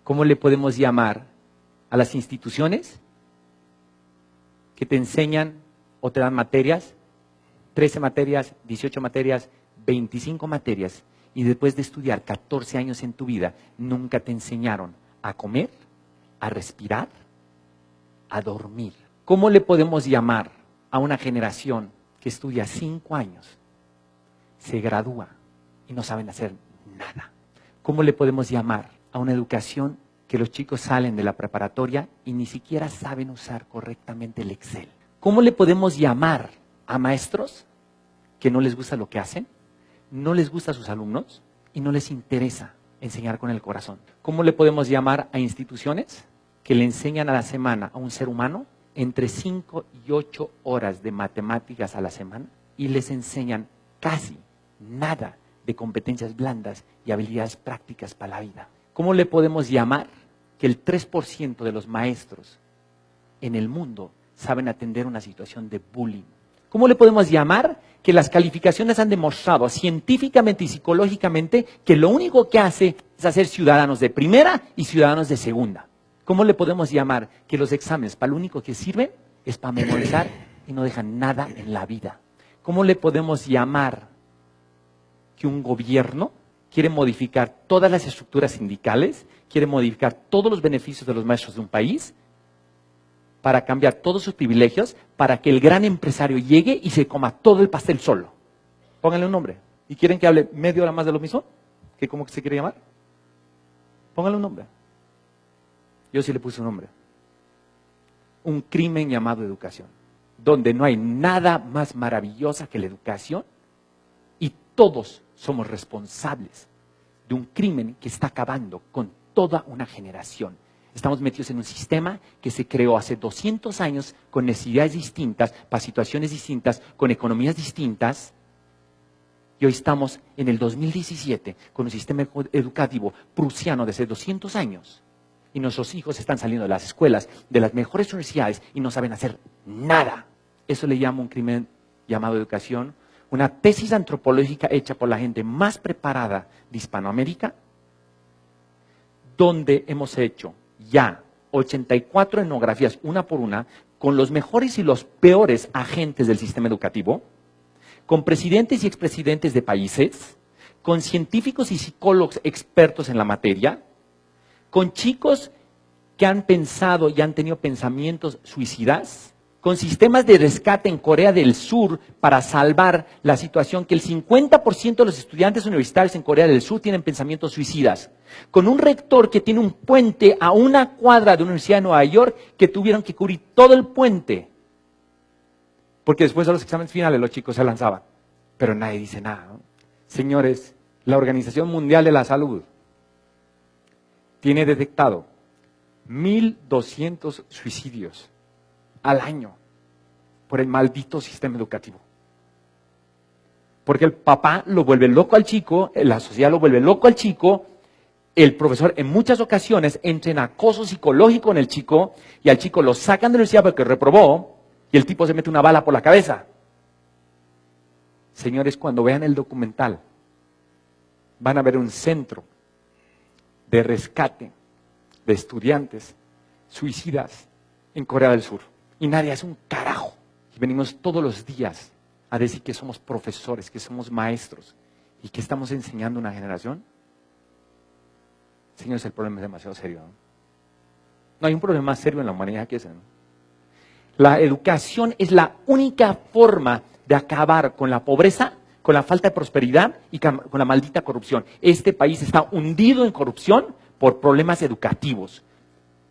¿Cómo le podemos llamar a las instituciones que te enseñan o te dan materias, 13 materias, 18 materias, 25 materias, y después de estudiar 14 años en tu vida, nunca te enseñaron a comer, a respirar, a dormir? ¿Cómo le podemos llamar a una generación que estudia 5 años, se gradúa y no saben hacer nada? ¿Cómo le podemos llamar a una educación que los chicos salen de la preparatoria y ni siquiera saben usar correctamente el Excel? ¿Cómo le podemos llamar a maestros que no les gusta lo que hacen, no les gusta a sus alumnos y no les interesa enseñar con el corazón? ¿Cómo le podemos llamar a instituciones que le enseñan a la semana a un ser humano entre 5 y 8 horas de matemáticas a la semana y les enseñan casi nada de competencias blandas y habilidades prácticas para la vida? ¿Cómo le podemos llamar que el 3% de los maestros en el mundo saben atender una situación de bullying? ¿Cómo le podemos llamar que las calificaciones han demostrado científicamente y psicológicamente que lo único que hace es hacer ciudadanos de primera y ciudadanos de segunda? ¿Cómo le podemos llamar que los exámenes para lo único que sirven es para memorizar y no dejan nada en la vida? ¿Cómo le podemos llamar que un gobierno quiere modificar todas las estructuras sindicales, quiere modificar todos los beneficios de los maestros de un país para cambiar todos sus privilegios, para que el gran empresario llegue y se coma todo el pastel solo? Pónganle un nombre. ¿Y quieren que hable media hora más de lo mismo? ¿Qué, cómo se quiere llamar? Pónganle un nombre. Yo sí le puse un nombre. Un crimen llamado educación, donde no hay nada más maravillosa que la educación y todos somos responsables de un crimen que está acabando con toda una generación. Estamos metidos en un sistema que se creó hace 200 años con necesidades distintas, para situaciones distintas, con economías distintas. Y hoy estamos en el 2017 con un sistema educativo prusiano de hace 200 años. Y nuestros hijos están saliendo de las escuelas, de las mejores universidades y no saben hacer nada. Eso le llamo un crimen llamado educación. Una tesis antropológica hecha por la gente más preparada de Hispanoamérica, donde hemos hecho ya 84 etnografías, una por una, con los mejores y los peores agentes del sistema educativo, con presidentes y expresidentes de países, con científicos y psicólogos expertos en la materia, con chicos que han pensado y han tenido pensamientos suicidas, con sistemas de rescate en Corea del Sur para salvar la situación, que el 50% de los estudiantes universitarios en Corea del Sur tienen pensamientos suicidas, con un rector que tiene un puente a una cuadra de la Universidad de Nueva York que tuvieron que cubrir todo el puente, porque después de los exámenes finales los chicos se lanzaban, pero nadie dice nada, ¿no? Señores, la Organización Mundial de la Salud tiene detectado 1.200 suicidios al año por el maldito sistema educativo. Porque el papá lo vuelve loco al chico, la sociedad lo vuelve loco al chico, el profesor en muchas ocasiones entra en acoso psicológico en el chico y al chico lo sacan de la universidad porque reprobó y el tipo se mete una bala por la cabeza. Señores, cuando vean el documental, van a ver un centro de rescate de estudiantes suicidas en Corea del Sur. Y nadie hace un carajo. Y venimos todos los días a decir que somos profesores, que somos maestros y que estamos enseñando a una generación. Señores, el problema es demasiado serio, ¿no? No hay un problema más serio en la humanidad que ese, ¿no? La educación es la única forma de acabar con la pobreza, con la falta de prosperidad y con la maldita corrupción. Este país está hundido en corrupción por problemas educativos.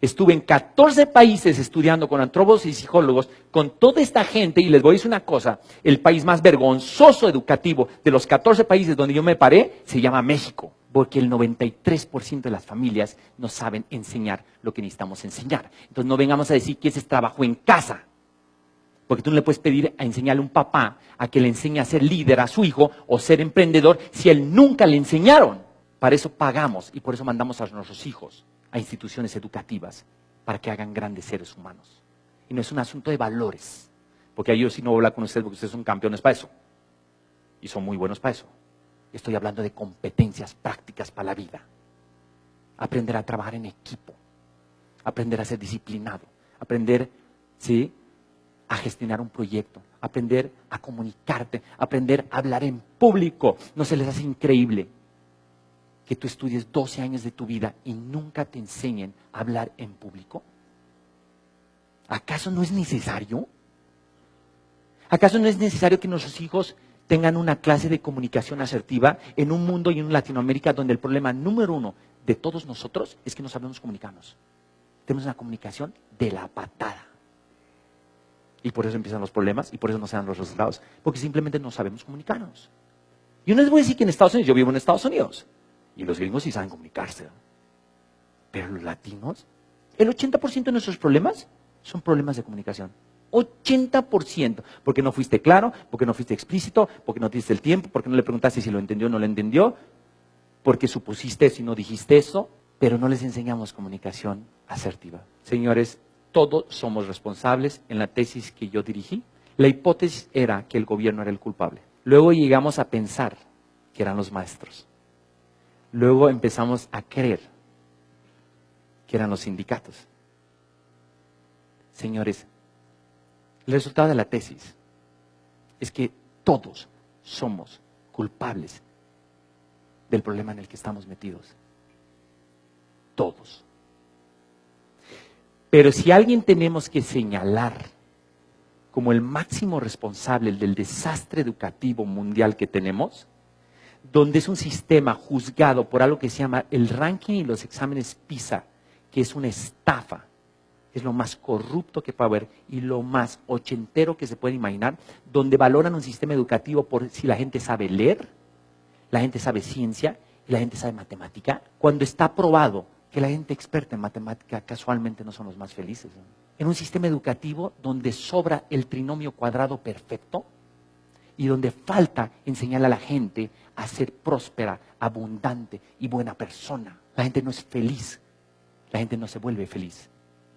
Estuve en 14 países estudiando con antropólogos y psicólogos, con toda esta gente, y les voy a decir una cosa, el país más vergonzoso educativo de los 14 países donde yo me paré se llama México, porque el 93% de las familias no saben enseñar lo que necesitamos enseñar. Entonces no vengamos a decir que ese es trabajo en casa, porque tú no le puedes pedir a enseñarle a un papá a que le enseñe a ser líder a su hijo o ser emprendedor si a él nunca le enseñaron. Para eso pagamos y por eso mandamos a nuestros hijos a instituciones educativas para que hagan grandes seres humanos. Y no es un asunto de valores, porque yo sí no voy a hablar con ustedes porque ustedes son campeones para eso y son muy buenos para eso. Estoy hablando de competencias prácticas para la vida. aprender a trabajar en equipo, aprender a ser disciplinado, aprender, ¿sí?, a gestionar un proyecto, aprender a comunicarte, aprender a hablar en público. ¿No se les hace increíble que tú estudies 12 años de tu vida y nunca te enseñen a hablar en público? ¿Acaso no es necesario? ¿Acaso no es necesario que nuestros hijos tengan una clase de comunicación asertiva en un mundo y en Latinoamérica donde el problema número uno de todos nosotros es que no sabemos comunicarnos? Tenemos una comunicación de la patada. Y por eso empiezan los problemas y por eso no se dan los resultados. Porque simplemente no sabemos comunicarnos. Y una vez voy a decir que en Estados Unidos, yo vivo en Estados Unidos, y los gringos sí saben comunicarse. Pero los latinos, el 80% de nuestros problemas son problemas de comunicación. 80%. Porque no fuiste claro, porque no fuiste explícito, porque no tuviste el tiempo, porque no le preguntaste si lo entendió o no lo entendió, porque supusiste eso y no dijiste eso, pero no les enseñamos comunicación asertiva. Señores, todos somos responsables. En la tesis que yo dirigí, la hipótesis era que el gobierno era el culpable. Luego llegamos a pensar que eran los maestros. Luego empezamos a creer que eran los sindicatos. Señores, el resultado de la tesis es que todos somos culpables del problema en el que estamos metidos. Todos. Pero si a alguien tenemos que señalar como el máximo responsable del desastre educativo mundial que tenemos, donde es un sistema juzgado por algo que se llama el ranking y los exámenes PISA, que es una estafa, es lo más corrupto que puede haber y lo más ochentero que se puede imaginar, donde valoran un sistema educativo por si la gente sabe leer, la gente sabe ciencia y la gente sabe matemática, cuando está probado que la gente experta en matemática casualmente no son los más felices, ¿no? En un sistema educativo donde sobra el trinomio cuadrado perfecto y donde falta enseñarle a la gente a ser próspera, abundante y buena persona. La gente no es feliz, la gente no se vuelve feliz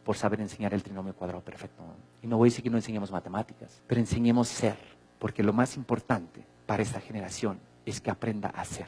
por saber enseñar el trinomio cuadrado perfecto, ¿no? Y no voy a decir que no enseñemos matemáticas, pero enseñemos ser, porque lo más importante para esta generación es que aprenda a ser.